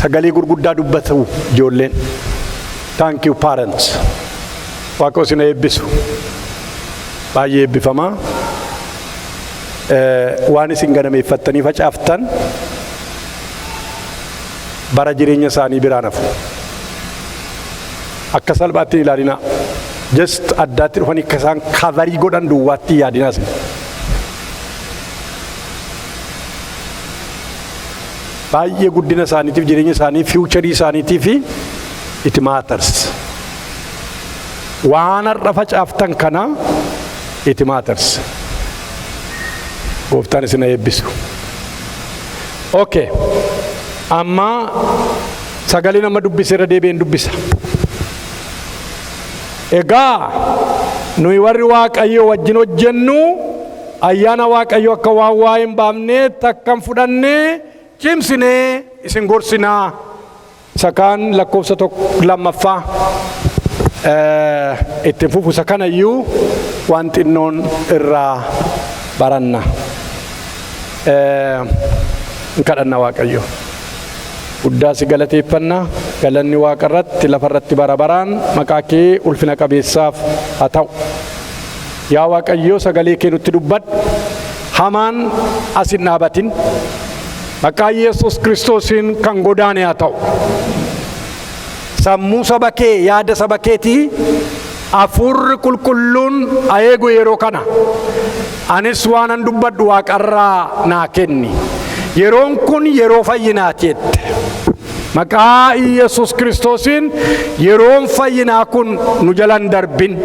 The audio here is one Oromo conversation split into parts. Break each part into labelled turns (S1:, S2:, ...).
S1: sagalee gurguddaa dubbatu ijoolleen. Thank you parents. Waaqoo isin eebbisu. Baay'ee eebbifamaa. Waan isin ganameeffattanii facaaftan bara jireenya isaanii biraan hafu. Akka salphaatti ilaalinaa. Just addaatti dhufanii akka isaan kavarii godhan duwwaatti yaadinaas. Baay'ee guddina isaaniitiif jireenya isaanii fiiwucharii isaaniitiif it matters. Waan har'a facaaftan kana it matters. Gooftaan isin eebbisu. Okay. Amma sagalee nama dubbiseera deebi'een dubbisa. Egaa nuyi warri Waaqayyo wajjin hojjennu ayyaana Waaqayyo akka waan waa hin baafnee takkan fudhannee cimsinee isin gorsinaa. Sakaan lakkoofsa lammaffaa ittiin fufu sakanayyuu waan xinnoon irraa baranna. Kadhanna Waaqayyo. Guddaa si galateeffannaa. Galanni Waaqa irratti lafa irratti bara baraan maqaa kee ulfina qabeessaaf haa ta'u. Yaa Waaqayyo sagalee kee nutti dubbadhu. Hamaan as hin dhaabatin. Maqaa Yesuus Kiristoosiin kan godaane haa ta'u. Sammuu saba kee yaada saba keetii hafuurri qulqulluun haa eegu yeroo kana. Anis waanan dubbadhu Waaqarraa naa kenni. Yeroon kun yeroo fayyinaati jette. Maqaa Yesuus Kiristoosiin yeroon fayyinaa kun nu jalan darbin.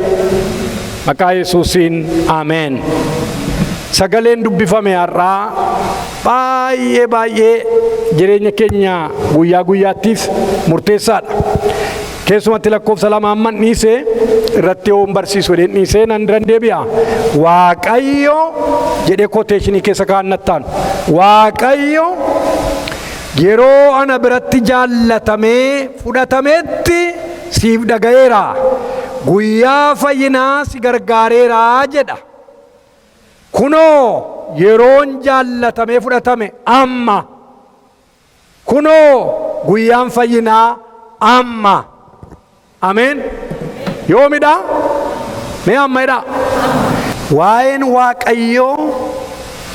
S1: Maqaa Yesuusiin ameen. Sagaleen dubbifame har'aa baay'ee jireenya keenya guyyaa guyyaattiif murteessaadha. Keessumatti lakkoofsa 2 amman dhiisee irratti yoo barsiisu jedheen dhiisee nan deebi'a. Waaqayyo jedhee quotationii keessa kaa'annattaan. Waaqayyo yeroo ana biratti jaallatamee fudhatametti siif dhaga'eera. Guyyaa fayyinaa si gargaareera jedha. Kunoo yeroon jaallatamee fudhatame amma. Kunoo guyyaan fayyinaa amma. Ameen. Yoomidha? Mee ammaidha? Waa'een Waaqayyoo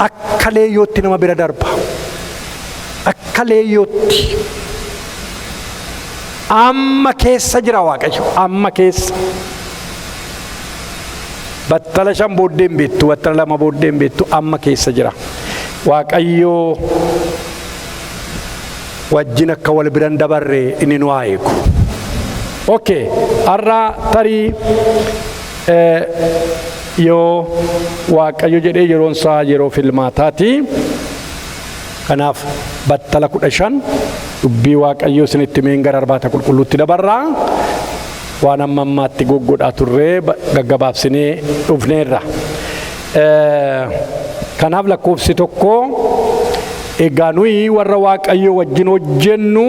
S1: akka leeyyootti nama bira darba. Akka leeyyootti. Amma keessa jira Waaqayyo. Amma keessa. Battala 5 booddee hin beektu, battala 2 booddee hin beektu, amma keessa jira. Waaqayyo wajjin akka wal biran dabarre inni nu haa eegu. Okay, har'a tarii yoo Waaqayyo jedhee yeroon isaa yeroo filmaataati. Kanaaf battala 15 dubbii Waaqayyo isinitti meen gara arbaata qulqulluutti dabarraa. Waan amma ammaatti goggodhaa turree gaggabaabsinee dhufneerra. Kanaaf lakkoofsi 1 egaa nuyi warra Waaqayyo wajjin hojjennu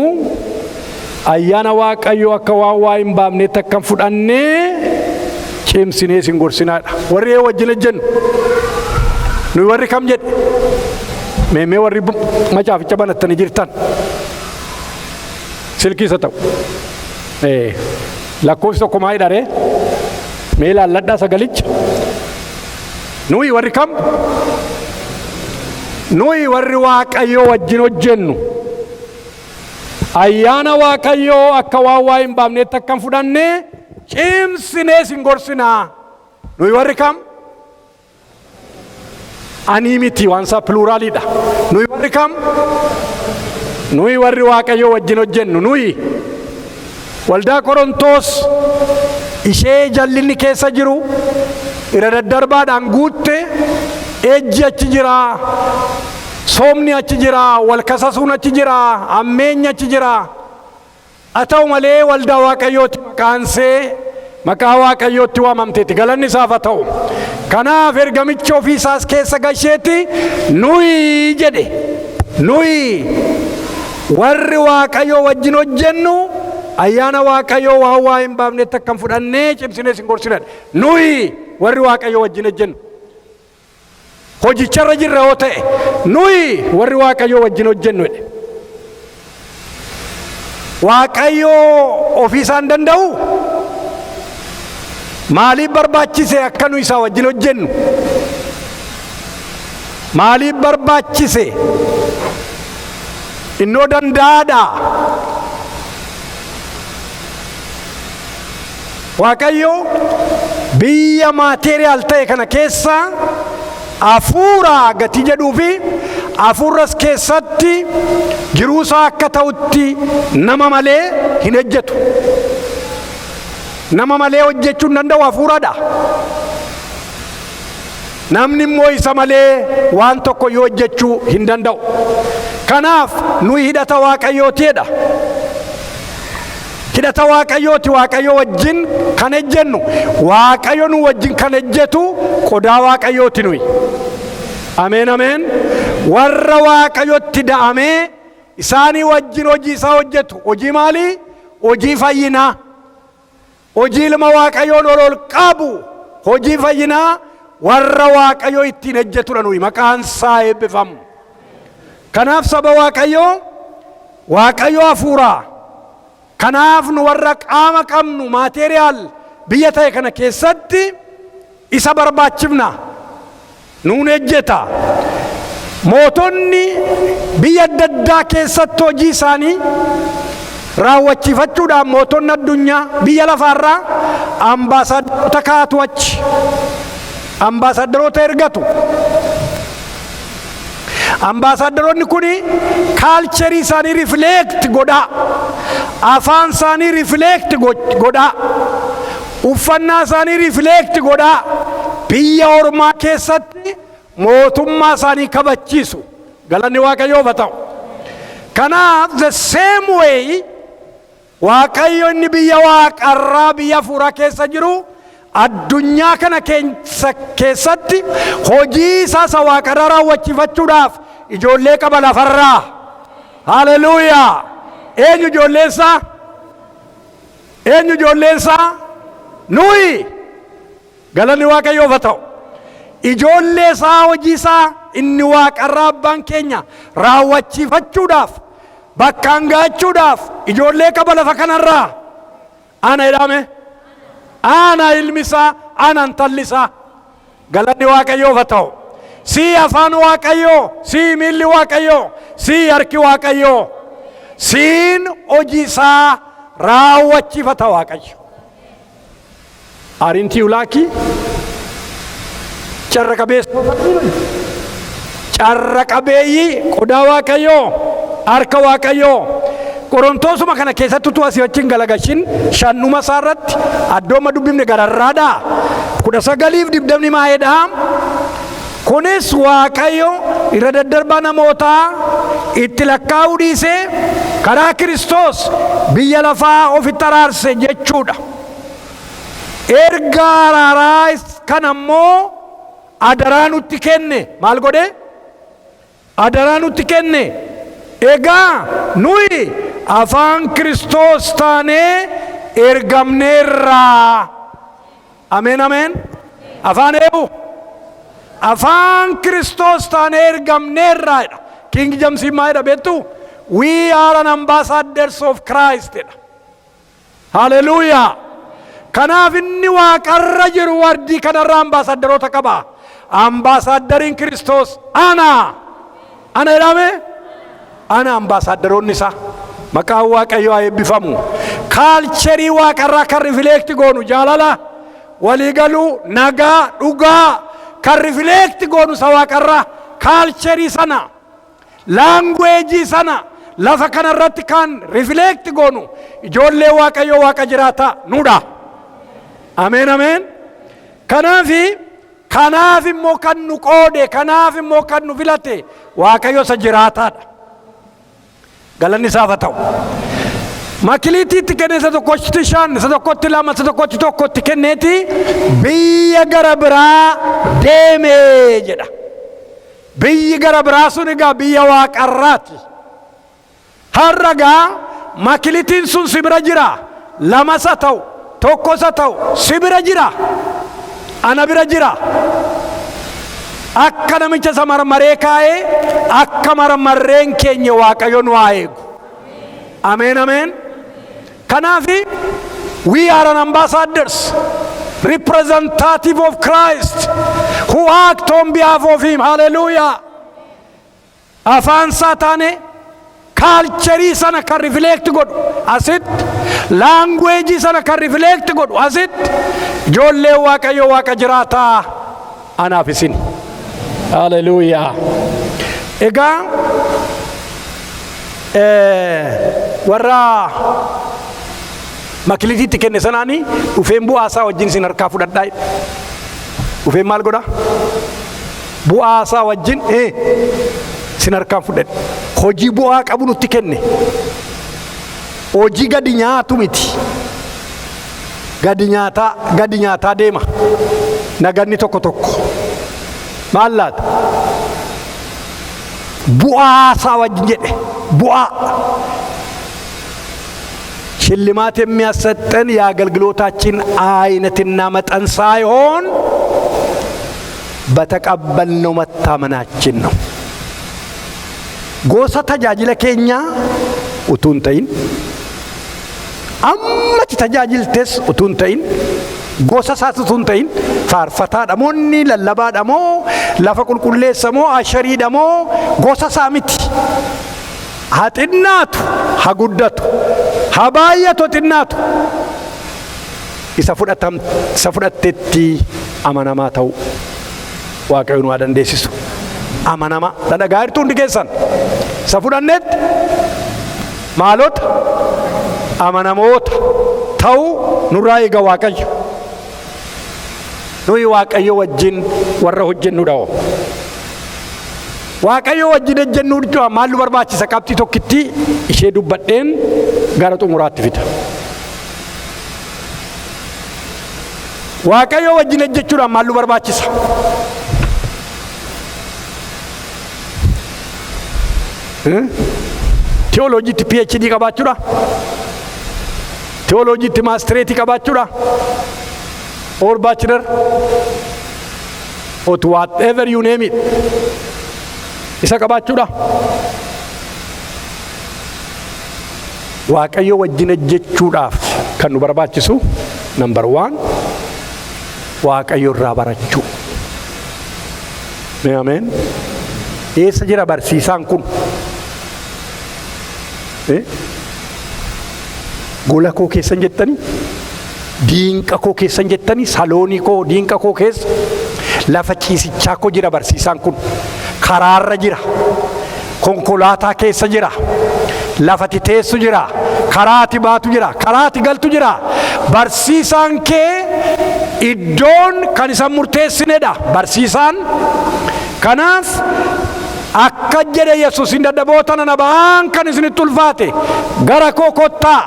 S1: ayyaana Waaqayyo akka waa hin baafnee takkan fudhannee cimsinee isin gorsinaadha. Warri wajjin hojjennu nuyi warri kam jedhe? Mee warri macaaficha banattanii jirtan silkiisa ta'u. Lakkoofsi 1 maal jedhare? Mee ilaalladhaa sagalicha. Nuyi warri kam? Nuyi warri Waaqayyo wajjin hojjennu ayyaana Waaqayyo akka waa hin baafnee takkan fudhannee cimsinee isin gorsinaa. Nuyi warri kam? Ani miti waan isaa pluraalidha. Nuyi warri kam? Nuyi warri Waaqayyo wajjin hojjennu. Nuyi waldaa Qorontos ishee jallinni keessa jiru irra daddarbaadhaan guutte ejji achi jira, soomni achi jira, wal kasasuun achi jira, ammeenyi achi jira. Haa ta'u malee waldaa Waaqayyooti maqaansee maqaa Waaqayyootti waamamteeti. Galanni isaaf haa ta'u. Kanaaf ergamicha ofiisaas keessa gasheeti nuyi jedhe. Nuyi warri Waaqayyo wajjin hojjennu ayyaana Waaqayyo waa hin baafnee takkan fudhannee cimsinee isin gorsinadha. Nuyi warri Waaqayyo wajjin hojjennu hojicharra jirra yoo ta'e nuyi warri Waaqayyo wajjin hojjennu jedhe. waaqayyo ofiisaan danda'u maaliif barbaachise akka nu isaa wajjin hojjennu? maaliif barbaachise? innoo danda'aadha. waaqayyo biyya maateriyaal ta'e kana keessa hafuura gatii jedhuu fi hafuuras keessatti jiruusaa akka ta'utti nama malee hin hojjetu. nama malee hojjechuu hin danda'u hafuuradha. namni immoo isa malee waan tokko yoo hojjechuu hin danda'u. kanaaf nuyi hidhata waaqayyootiidha. hidhata waaqayyooti. waaqayyo wajjin kan ejjennu, waaqayyo nu wajjin kan ejjetu qodaa waaqayyooti nuyi. ameen ameen. warra waaqayyotti da'amee isaanii wajjin hojii isaa hojjetu. hojii maalii? hojii fayyinaa. hojii ilma waaqayyoon ol qabu. hojii fayyinaa warra waaqayyo ittiin ejjetudha nuyi. maqaan isaa eebbifamu. kanaaf saba waaqayyo hafuuraa. kanaaf nu warra qaama qabnu maateriyaal biyya ta'e kana keessatti isa barbaachifna. nuun ejjeta. mootonni biyya adda addaa keessatti hojii isaanii raawwachiifachuudhaan mootonni addunyaa biyya lafaarraa ambaasaaddarota kaatu achi. ambaasaaddaroota ergatu. ambaasaaddaroonni kun kaalcherii isaanii rifleekti godhaa. afaan isaanii rifleekti godhaa. uffannaa isaanii rifleekti godhaa. biyya ormaa keessatti mootummaa isaanii kabachiisu. galanni waaqayyoof haa ta'u. kanaaf the same way waaqayyo inni biyya waaqarraa biyya hafuuraa keessa jiru addunyaa kana keessatti hojii isaa waaqarraa raawwachiifachuudhaaf ijoollee qaba lafarraa. haleluuyaa. eenyu ijoolleessaa? eenyu ijoolleessaa? nuyi. galanni waaqayyoof haa ta'u. ijoollee isaa hojii isaa inni waaqarraa abbaan keenya raawwachiifachuudhaaf bakkaan gaachuudhaaf ijoollee qaba lafa kanarraa. ana jedhame. ana ilmisaa, ana intallisaa. galanni waaqayyoof haa ta'u. sii afaan waaqayyoo, sii miilli waaqayyoo, sii harki waaqayyoo, siin hojii isaa raawwachiifata waaqayyo. arintii ulaaki carra qabeeyyii qodaa waaqayyoo, harka waaqayyoo. qorontosuma kana keessatti utuu asii wajjin galagashin shannuma isaa irratti addooma dubbifne gararraadha. 19:20 maayedha. kunis waaqayyo irra daddarbaa namootaa itti lakkaa'uu dhiisee karaa Kiristoos biyya lafaa ofitti araarse jechuudha. erga araaraa kan ammoo adaraa nutti kenne. maal godhe? adaraa nutti kenne. egaa nuyi afaan Kiristoos taanee ergamneerraa. ameen ameen. afaan eebu afaan Kiristoos taanee ergamneerraa. King James maayedha beektu? we are an ambassadors of Christ. haleluuyaa. kanaaf inni waaqarra jiru wardii kanarraa ambaasaddaroota qaba. ambaasaddariin Kiristoos ana jedhame. ana ambaasaddaroonni isaa. maqaan waaqayyoo haa eebbifamu. kaalcherii waaqarraa kan rifleekti goonu jaalala, waliigaluu, nagaa, dhugaa kan rifleekti goonu isa waaqarraa. kaalcherii sana, laangweejii sana lafa kanarratti kan rifleekti goonu ijoollee waaqayyoo waaqa jiraata nuudha. ameen ameen. kanaaf immoo kan nu qoode, kanaaf immoo kan nu filate waaqayyo isa jiraataadha. galanni isaaf haa ta'u. makiliitiitti kenne isa tokkotti 5, isa tokkotti 2, isa tokkotti 1 kenneeti biyya gara biraa deemee jedha. biyyi gara biraa sun egaa biyya waaqarraati. harragaa makiliitiin sun si bira jira. 2 isa ta'u, 1 isa ta'u si bira jira. ana bira jira. akka namicha isa marmaree kaa'ee akka marmarreen keenya waaqayyo nu haa eegu. ameen ameen. Kanaafi we are an ambassadors, representative of Christ, who act on behalf of him. Hallelujah. Afaan Saataane culture sana kan reflect godhu asit, language sana kan reflect godhu asit, ijoollee Waaqayyo Waaqa jiraataa anaaf isin. Hallelujah. Egaa warra makilitiitti kenne sanaanii dhufeen bu'aa isaa wajjin isin harkaa fudhadhaa. Dhufeen maal godha? Bu'aa isaa wajjin isin harkaa fudhadha. Hojii bu'aa qabu nutti kenne. Hojii gadi nyaatu miti. Gadi nyaataa deema. Naganni tokko tokko. Maal laata? Bu'aa isaa wajjin jedhe. Bu'aa. ሽልማት የሚያሰጠን የአገልግሎታችን አይነትና መጠን ሳይሆን በተቀበልነው መታመናችን ነው። ጎሳ ተጃጅለ ኬኛ ኡቱን ተይን አመት ተጃጅልቴስ ኡቱን ተይን ጎሳ ሳቱን ተይን ፋርፈታ ደሞኒ ለለባ ደሞ ለፈ ቁልቁሌሰሞ አሸሪ ደሞ ጎሳ ሳሚቲ ሀጥናቱ ሀጉደቱ habaayyato xinnaatu isa fudhattetti amanamaa ta'u Waaqayyoon waa dandeessisu amanamaa dhadhagaa jirtu hundi keessan isa fudhannetti maalota amanamoota ta'u nurraa eega Waaqayyo. Nuyi Waaqayyo wajjin warra hojjennudha. Waaqayyo wajjin hojjennuudha maallu barbaachisa? Qabxii tokkitti ishee dubbadheen gara xumuraatti fida. Waaqayyo wajjin hojjechuudha maallu barbaachisa? Teoloojiitti PhD qabaachuudha? Teoloojiitti maastireetii qabaachuudha? Or bachelor? Or whatever you name it. Isa qabaachuudha? Waaqayyo wajjin hojjechuudhaaf kan nu barbaachisu number 1 Waaqayyo irraa barachuu. Amen. Eessa jira barsiisaan kun? Gola koo keessan jettanii, diinqa koo keessan jettanii, saloonii koo diinqa koo keessa lafa ciisichaa koo jira barsiisaan kun. Karaarra jira, konkolaataa keessa jira, lafati teessu jira, karaati baatu jira, karaati galtu jira. Barsiisaan kee iddoon kan isa murteessinedha barsiisaan. Kanaaf akka jedhe Yesuus hin dadhaboota nana ba'aan kan isinitti ulfaate gara koo kottaa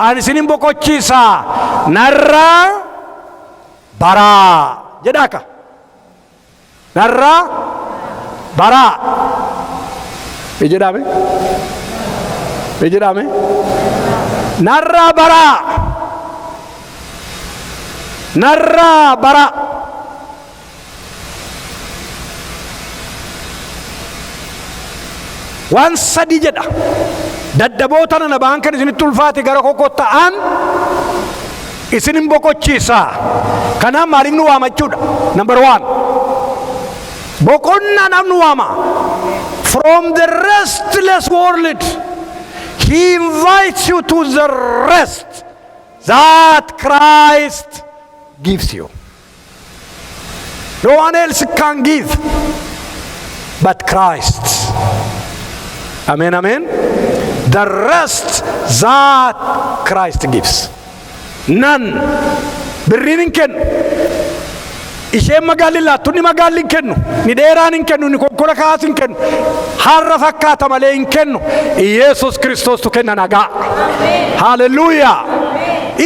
S1: ani isinin boqochiisaa narraa baraa jedhaaka. Narraa baraa ejedame narraa baraa waan sadii jedha. Dadhaboota nana ba'aan kan isinitti ulfaate gara koo kottaa isinin boqochiisaa. Kanaaf maaliif nu waamachuudha? Number 1 boqonnaa namni waama. From the restless world, he invites you to the rest that Christ gives you. No one else can give but Christ. Amen, amen. The rest that Christ gives. None. Birriin kennu. Isheen magaalli laattu ni magaalli hin kennu, ni dheeraan hin kennu, ni konkolaa kaas hin kennu, har'a fakkaata malee hin kennu. Yesus Kiristoostu kenna nagaa. Haleluuyaa.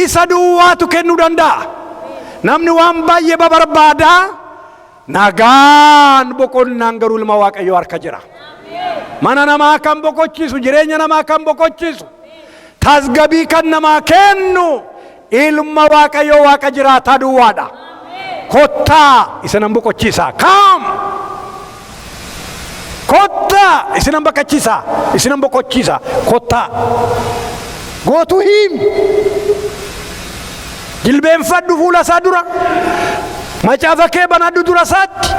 S1: Isa duwwaatu kennuu danda'a. Namni waan baay'ee barbaada, nagaan boqonnaan garuu ilma Waaqayyoo harka jira. Mana namaa kan boqochiisu, jireenya namaa kan boqochiisu, tasgabbii kan namaa kennu ilma Waaqayyoo Waaqa jiraataa duwwaadha. Kottaa isinan boqochiisaa. Come. Kottaa isinan boqochiisaa. Isinan boqochiisaa. Kottaa. gootu hiimi. Jilbeenfadhu fuula isaa dura, macaafa kee banadhu dura isaatti,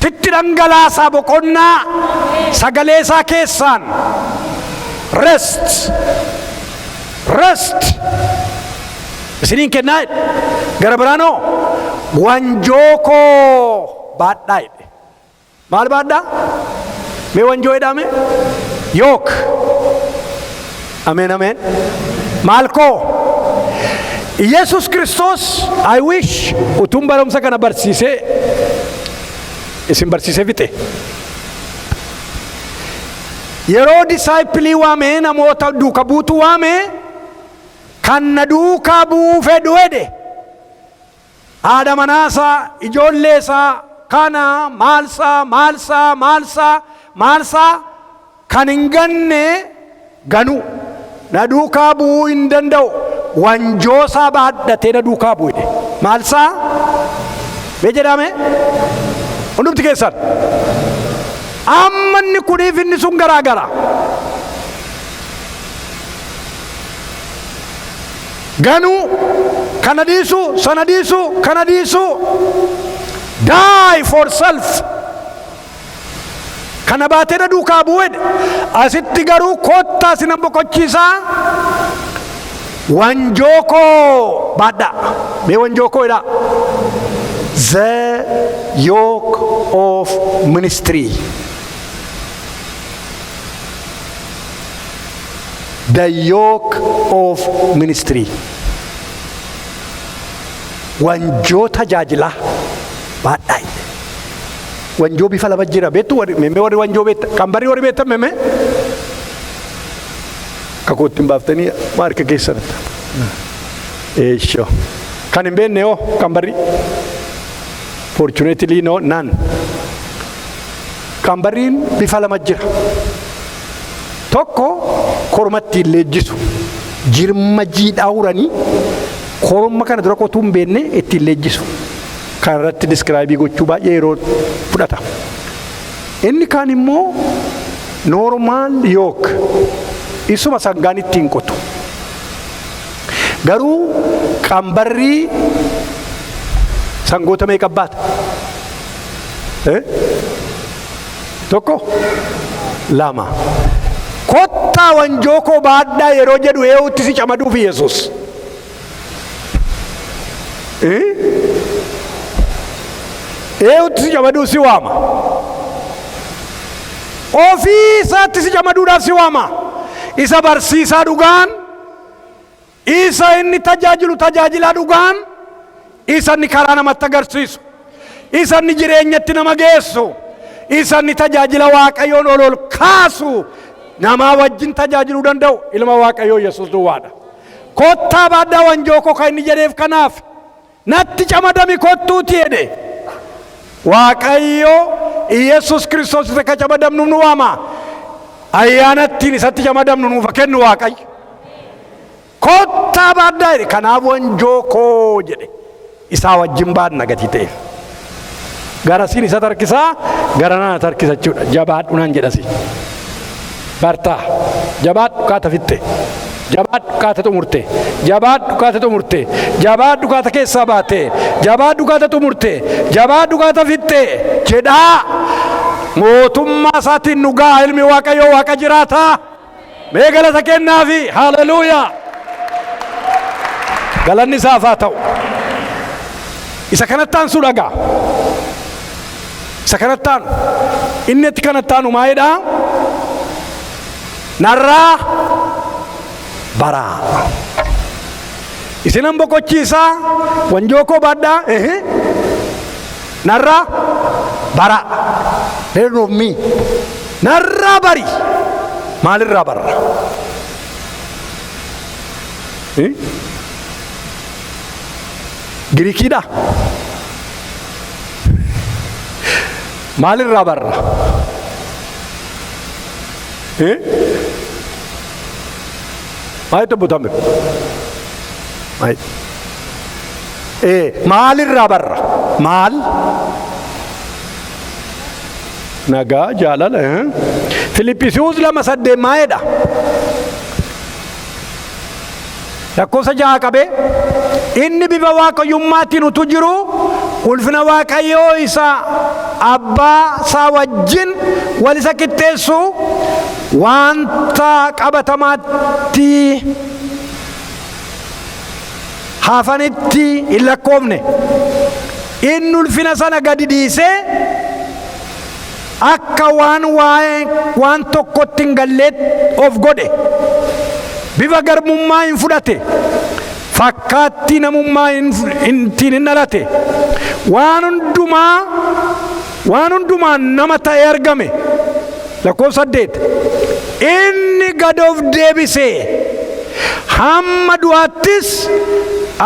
S1: sitti dhangalaasaa boqonnaa sagalee isaa keessaan. Rest, rest. Isiniin kennaa gara biraanoo wanjoo koo baadhaa jedhe. Maal baadhaa? Mee wanjoo jedhame? Yook. Ameen ameen. Maal koo? Yesus Kristos, I wish utuun barumsa kana barsiisee isin barsiisee fixe. Yeroo disaayippilii waamee namoota duuka buutu waamee kan na duukaa bu'uu fedhu jedhe haadha manaasaa, ijoolleesaa, kana maalsaa kan hin ganne ganu na duukaa bu'uu hin danda'u. Wanjoosaa baadhatee na duukaa bu'u jedhe. Maalsaa? Mee jedhame? Hundumti keessan. Amma inni kuniif inni sun garaa gara. Ganuu, kana dhiisu, sana dhiisu, kana dhiisu. Die for self. Kana baatee na duukaa bu'u jedhe. Asitti garuu kottaa sina boqochiisaa. Wanjoo koo baadhaa. Mee wanjoo koo jedhaa? The yoke of ministry. The yoke of ministry. Wanjoo tajaajila baadhaa. Wanjoo bifa lama jira. Beektu warri wanjoo beekta. Kan barii warri beektan meme? Kakootti hin baaftanii maarka keessatti. Eesho. Kan hin beekne hoo kan barii? Fortunately no, none. Kan bariin bifa lama jira. Tokko kormatti leenjisu. Jirma jiidhaa uranii korma kana dura qotuu hin beekne ittiin leenjisu. Kan irratti describe gochuu baay'ee yeroo fudhata. Inni kaan immoo normal yoke. Isuma sangaan ittiin qotu. Garuu qambarrii sangoota meeqa baata? Tokko, lama. Kottaa wanjoo koo baadhaa yeroo jedhu eewutti si camaduuf Yesus. Eewutti si camaduu si waama. Ofii isaatti si camaduudhaaf si waama. Isa barsiisaa dhugaan, isa inni tajaajilu tajaajilaa dhugaan, isa inni karaa namatti agarsiisu, isa inni jireenyatti nama geessu, isa inni tajaajila Waaqayyoon ol kaasu, nama wajjin tajaajiluu danda'u ilma Waaqayyoo Yesus duwwaadha. Kottaa baadhaa wanjoo koo kan inni jedheef kanaaf natti camadami kottuuti jedhe. Waaqayyo Yesus Kristos isa ka camadamnu nu waama. Ayyaanattiin isatti camadamnu nuuf kennu Waaqayyo. Kottaa baadhaa jedhe. Kanaaf wanjoo koo jedhe. Isaa wajjin baadna gatii ta'e. Garasiin isa tarkisaa, garanaa tarkisa jechuudha. Jabaadhu naan jedhasi. Bartaa. Jabaadhu kaata fitte. Jabaadhu kaata xumurte. Jabaadhu kaata xumurte. Jabaadhu kaata keessaa baate. Jabaadhu kaata xumurte. Jabaadhu kaata fitte. Jedhaa. Mootummaa isaatiin dhugaa ilmi Waaqayyoo Waaqa jiraataa. Mee galata kennaafi. Haleluuyaa. Galanni isaaf haa ta'u. Isa kanattaan su dhagaa. Isa kanattaan inni itti kanattaan maayidhaa? Narraa baraa. Isinan boqochiisaa wanjoo koo baadhaa. Narraa baraa. Learn of me. Narraa bari. Maalirraa barra? Giriikiidha. Maalirraa barra? Maalitti butambe? Maalirraa barra? Maal? Nagaa jaalala. Filiphisius 2:8 maayedha. lakkoofsa 6 qabe inni bifa waaqayyommaatiin utuu jiru ulfina waaqayyoo isa abbaa isaa wajjin wal isa qixxeessu wanta qabatamaatti hafanitti hin lakkoofne. Inni ulfina sana gadi dhiisee akka waan tokkotti hin galleet of godhe. Bifa garbummaa hin fudhate. Fakkaattii namummaa hin dhalate. Waan hundumaa nama ta'ee argame. Lakkoofsa 8. Inni gad of deebisee hamma du'aattis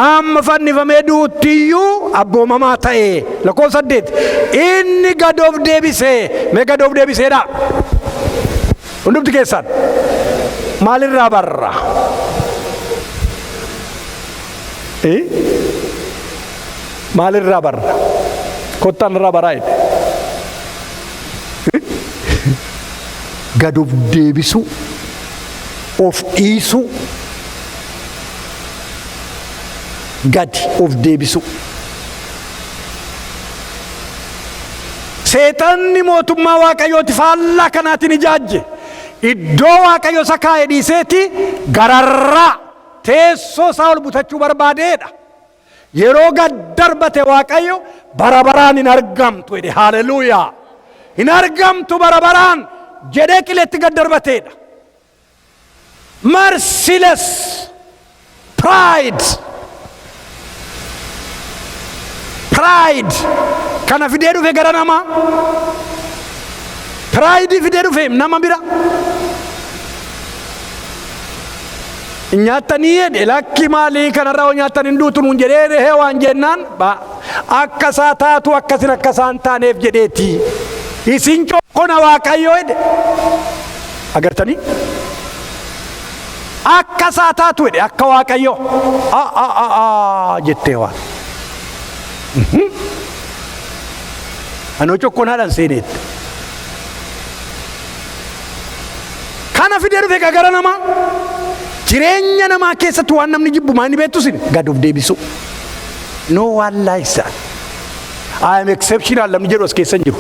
S1: amma fannifamee du'uttiyyuu abboomamaa ta'e. Lakkoofsa 8. Inni gad of deebisee. Mee gad of deebiseedha? Hundumti keessan maalirraa barra? Maalirraa barra? Kottaan irraa baraa jedhe. Gad of deebisu, of dhiisu, gadi of deebisu. Seexanni mootummaa waaqayyooti faallaa kanaatiin ijaajje. Iddoo waaqayyo isa kaa'e dhiiseeti gararraa teessoo isaa ol butachuu barbaadeedha. Yeroo gad darbate waaqayyo bara baraan hin argamtu jedhe. Haleluuyaa! Hin argamtu bara baraan jedhee qileetti gad darbateedha. Merciless pride kana fidee dhufe gara namaa. Pride fidee dhufe nama bira. Nyaatanii jedhe lakki maalii kanarraa nyaatan hin duutu nuun jedhee waan jennaan akka isaa taatu akkasin akka isaan taaneef jedheeti. Isin cokkona waaqayyoo jedhe. Agartanii? Akka isaa taatu jedhe akka waaqayyoo. Jettee waan. Anoo cokkonaadhaan seeneetti. Kana fidee dhufe gara namaa. Jireenya namaa keessatti waan namni jibbu maani beektu sin gad of deebisu. No one likes that. I am exceptional namni jedhu as keessa hin jiru.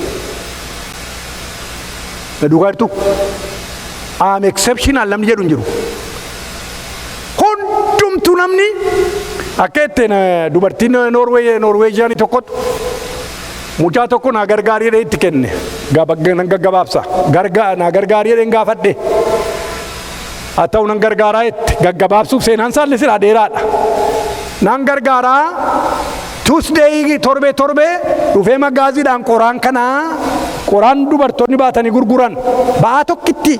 S1: Na duukaa jirtu. I am exceptional namni jedhu hin jiru. Hundumtu namni akka ittiin dubartiin Noorweejiyaanii tokkotu mucaa tokko naa gargaarii itti kenne gaggabaabsa naa gargaarii gaafadhe. Haa ta'u nan gargaaraa itti gaggabaabsuuf seenaan isaallee silaa dheeraadha. Nan gargaaraa Tuusdeey torbee dhufee magaaziidhaan qoraan dubartoonni baatanii gurguran ba'aa tokkitti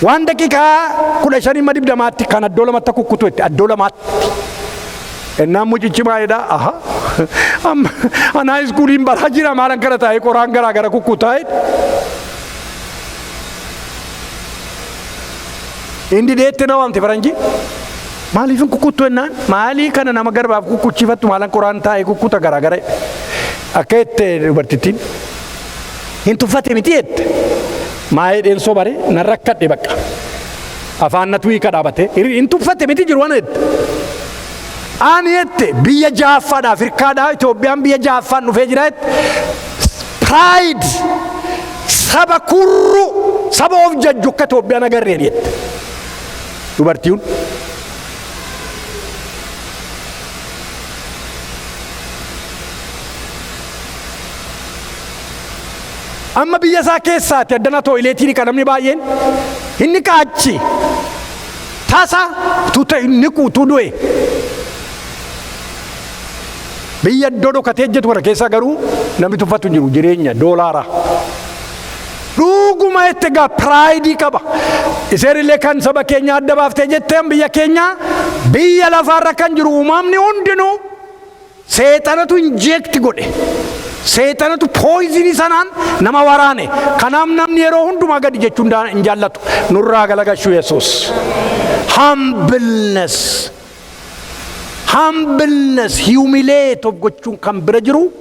S1: waan daqiiqaa 15-20 kan addoo lamatti kukkutu itti addoo lamaatti. Ennaan mucichi maayidha. Anaa iskuuliin baraa jira maalan kana taa'ee qoraan garaa gara kukkutaa. Indi deetti na waamte faranji. Maaliif hin kukkuttu ennaan? Maalii kana nama garbaaf kukkuchiifattu maalan qoraan taa'ee kukkuta garaa gara. Akka jette dubartittiin. Hin tuffate miti jette. Maayee dheensoo bare nan rakkadhe bakka. Afaan natu hiika dhaabate. Hin tuffate miti jiru waan jette. Ani jette biyya ja'affaadha Afrikaadhaa Itoophiyaan biyya ja'affaan dhufee jira jette. Pride saba kurru saba of jajju akka Itoophiyaan agarreen jette. Dubartiin amma biyya isaa keessaati addana tooyileetiin kan namni baay'een inni kaachi tasa tuuta inni kuutuu du'e. Biyya iddoo dhokatee jettu kana keessa garuu namni tuffatu hin jiru jireenya doolaara. Dhuguma jette gaa piraayidii qaba. Iseerillee kan saba keenya adda baaftee jetteen biyya keenya biyya lafaarra kan jiru uumamni hundinuu seexanatu injekti godhe. Seexanatu pooyizinii sanaan nama waraane. Kanaaf namni yeroo hundumaa gadi jechuun hin jaallatu. Nurraa galagashuu Yesuus. Humbleness, humilate of gochuun kan bira jiru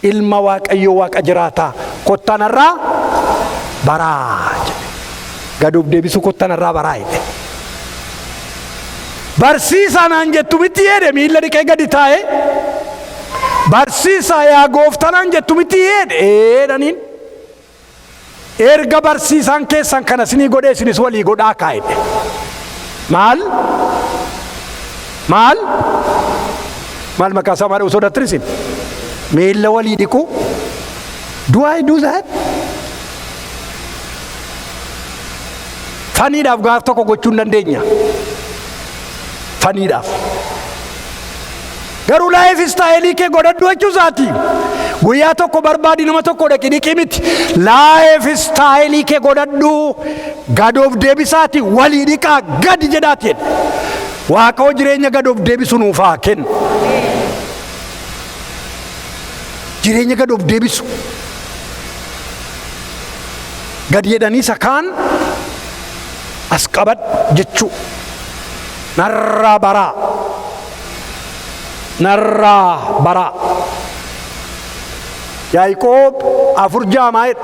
S1: ilma waaqayyoo waaqa jiraataa kottanarraa baraa jedhe. Gad of deebisu kottanarraa baraa jedhe. barsiisaa naan jettu miti jedhe miilla dhiqee gadi taa'e. Barsiisaa yaa gooftaa naan jettu miti jedhaniin. Erga barsiisaan keessan kana isinii godhee isinis walii godhaa kaa'edhe. Maal maqaa isaa maal sodaattin isin? Miilla walii dhiqu. Do I do that? Faniidhaaf gaaf tokko gochuu hin dandeenya. Faniidhaaf. Garuu laayif istaayilii kee godhadhu jechuusaati. Guyyaa tokko barbaadi nama tokko dhaqi dhiqi miti. Laayif istaayilii kee godhadhu gadoof deebisaati walii dhiqaa gadi jedhaati. Waaqayyo jireenya gadoof deebisu nuuf haa kennu. Jireenya gadoof deebisu. Gadi jedhanii isa kaan as qabadhu jechuu. Narraa baraa. Yaaqoob 4:6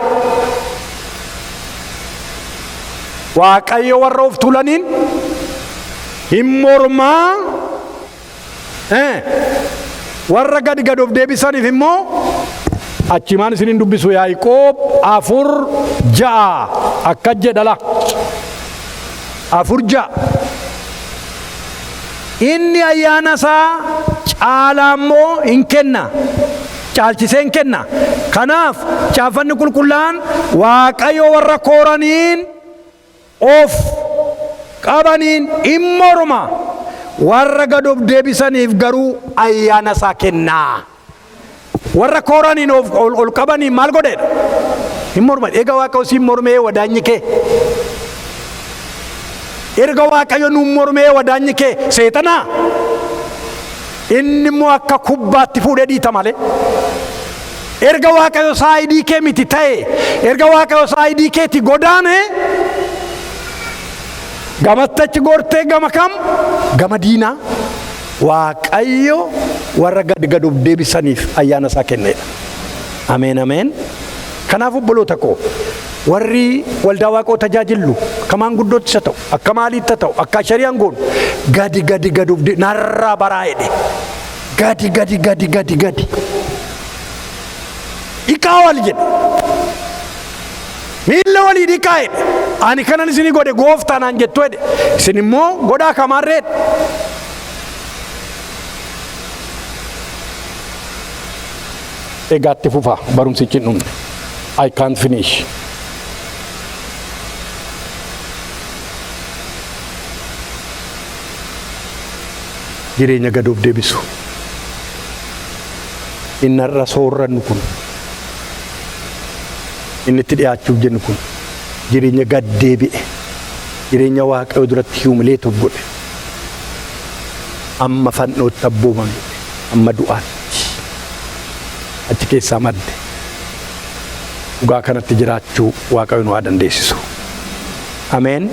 S1: Waaqayyo warra of tuulaniin hin mormaa warra gad of deebisaniif immoo achimaan isin hin dubbisu. Yaaqoob 4:6 akka jedhala 4:6 inni ayyaana isaa caalaa immoo hin kenna. Caalchisee hin kenna. Kanaaf caafanni qulqullaan Waaqayyo warra kooraniin of qabaniin hin morma. Warra gad of deebisaniif garuu ayyaana isaa kenna. Warra kooraniin ol qabaniin maal godheedha? Hin morma. Egaa Waaqayyo siin mormee wadaanyi kee. Erga Waaqayyo nuun mormee wadaanyi kee seexanaa. Inni immoo akka kubbaatti fuudhee dhiita malee. Erga Waaqayyo saayidii kee miti ta'e, erga Waaqayyo saayidii keeti godaane, gamattachi gortee gama kam? Gama diinaa. Waaqayyo warra gad of deebisaniif ayyaana isaa kenneedha. Ameen. Kanaaf obboloota koo warri waldaa Waaqoo tajaajilu kamaan guddootti isa ta'u akka maaliitti ta'u akka shari'aan goonu gadi of narraa baraa jedhe. Gadi. Dhiqaa wal jedhe. Miilla walii dhiqaa jedhe. Ani kanan isinii godhe gooftaa naan jettu jedhe. Isin immoo godhaa kamaarreedha. Egaatti fufaa barumsichi hin dhumne. I can't finish. Jireenya gad of deebisu. Inni irra soorrannu kun, inni itti dhiyaachuuf jennu kun jireenya gad deebi'e, jireenya Waaqayyo duratti humleetuuf godhe, amma fannootti abboomame, amma du'aatti achi keessaa madde. Dhugaa kanatti jiraachuu Waaqayyo nu haa dandeessisu. Ameen.